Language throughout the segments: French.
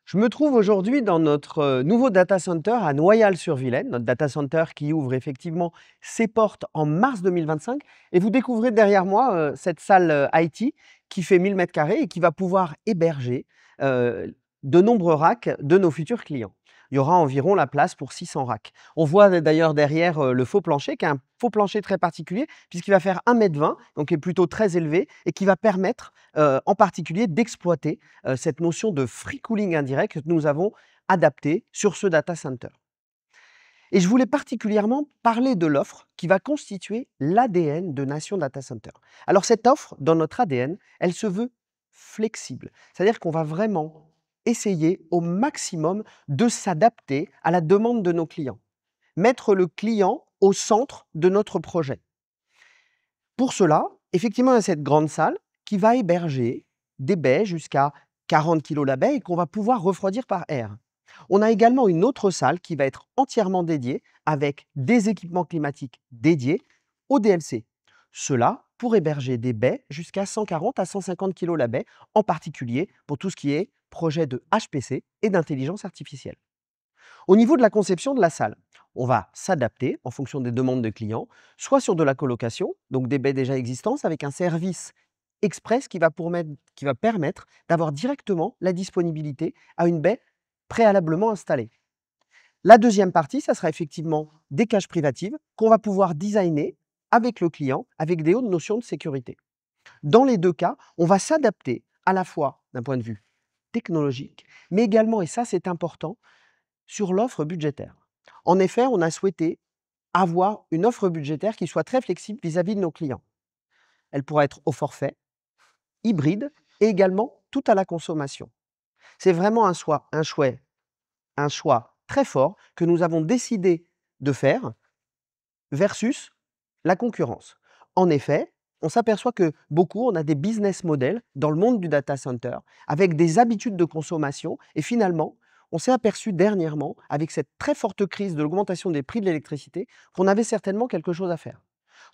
Je me trouve aujourd'hui dans notre nouveau data center à Noyal-sur-Vilaine, notre data center qui ouvre effectivement ses portes en mars 2025. Et vous découvrez derrière moi cette salle IT qui fait 1000 mètres carrés et qui va pouvoir héberger euh, de nombreux racks de nos futurs clients. Il y aura environ la place pour 600 racks. On voit d'ailleurs derrière le faux plancher, qui est un faux plancher très particulier, puisqu'il va faire 1,20 m, donc qui est plutôt très élevé, et qui va permettre en particulier d'exploiter cette notion de free cooling indirect que nous avons adaptée sur ce data center. Et je voulais particulièrement parler de l'offre qui va constituer l'ADN de Nation Data Center. Alors cette offre, dans notre ADN, elle se veut flexible. C'est-à-dire qu'on va vraiment essayer au maximum de s'adapter à la demande de nos clients. Mettre le client au centre de notre projet. Pour cela, effectivement, il y a cette grande salle qui va héberger des baies jusqu'à 40 kg la baie et qu'on va pouvoir refroidir par air. On a également une autre salle qui va être entièrement dédiée avec des équipements climatiques dédiés au DLC. Cela pour héberger des baies jusqu'à 140 à 150 kg la baie, en particulier pour tout ce qui est projet de HPC et d'intelligence artificielle. Au niveau de la conception de la salle, on va s'adapter en fonction des demandes des clients, soit sur de la colocation, donc des baies déjà existantes avec un service express qui va permettre d'avoir directement la disponibilité à une baie préalablement installée. La deuxième partie, ça sera effectivement des cages privatives qu'on va pouvoir designer avec le client, avec des hautes notions de sécurité. Dans les deux cas, on va s'adapter à la fois d'un point de vue technologique, mais également, et ça c'est important, sur l'offre budgétaire. En effet, on a souhaité avoir une offre budgétaire qui soit très flexible vis-à-vis de nos clients. Elle pourra être au forfait, hybride et également tout à la consommation. C'est vraiment un choix très fort que nous avons décidé de faire versus la concurrence. En effet, on s'aperçoit que on a des business models dans le monde du data center avec des habitudes de consommation et finalement, on s'est aperçu dernièrement, avec cette très forte crise de l'augmentation des prix de l'électricité, qu'on avait certainement quelque chose à faire.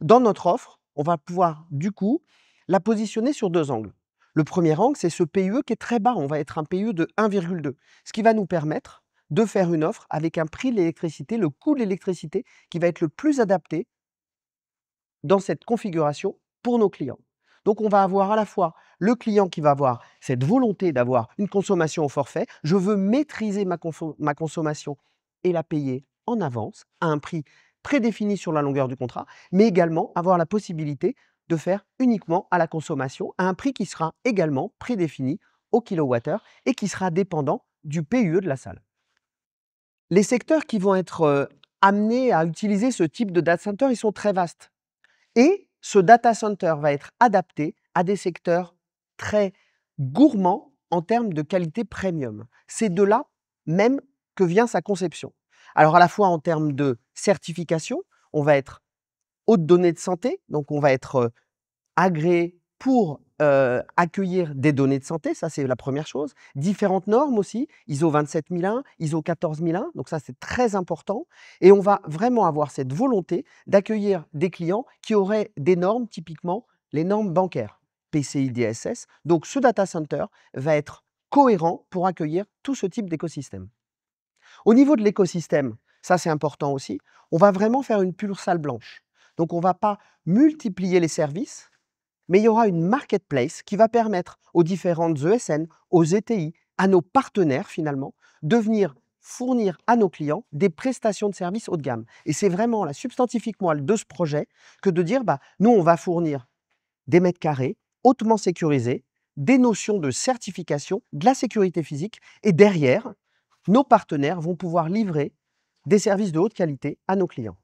Dans notre offre, on va pouvoir du coup la positionner sur deux angles. Le premier angle, c'est ce PUE qui est très bas, on va être un PUE de 1,2, ce qui va nous permettre de faire une offre avec un prix de l'électricité, le coût de l'électricité qui va être le plus adapté dans cette configuration pour nos clients. Donc, on va avoir à la fois le client qui va avoir cette volonté d'avoir une consommation au forfait. Je veux maîtriser ma consommation et la payer en avance à un prix prédéfini sur la longueur du contrat, mais également avoir la possibilité de faire uniquement à la consommation à un prix qui sera également prédéfini au kilowattheure et qui sera dépendant du PUE de la salle. Les secteurs qui vont être amenés à utiliser ce type de data center, ils sont très vastes. Et ce data center va être adapté à des secteurs très gourmands en termes de qualité premium. C'est de là même que vient sa conception. Alors à la fois en termes de certification, on va être haute donnée de santé, donc on va être agréé pour accueillir des données de santé, ça c'est la première chose. Différentes normes aussi, ISO 27001, ISO 14001, donc ça c'est très important. Et on va vraiment avoir cette volonté d'accueillir des clients qui auraient des normes, typiquement les normes bancaires, PCI DSS. Donc ce data center va être cohérent pour accueillir tout ce type d'écosystème. Au niveau de l'écosystème, ça c'est important aussi, on va vraiment faire une pure salle blanche. Donc on ne va pas multiplier les services, mais il y aura une marketplace qui va permettre aux différentes ESN, aux ETI, à nos partenaires finalement, de venir fournir à nos clients des prestations de services haut de gamme. Et c'est vraiment la substantifique moelle de ce projet que de dire, nous, on va fournir des mètres carrés hautement sécurisés, des notions de certification, de la sécurité physique, et derrière, nos partenaires vont pouvoir livrer des services de haute qualité à nos clients.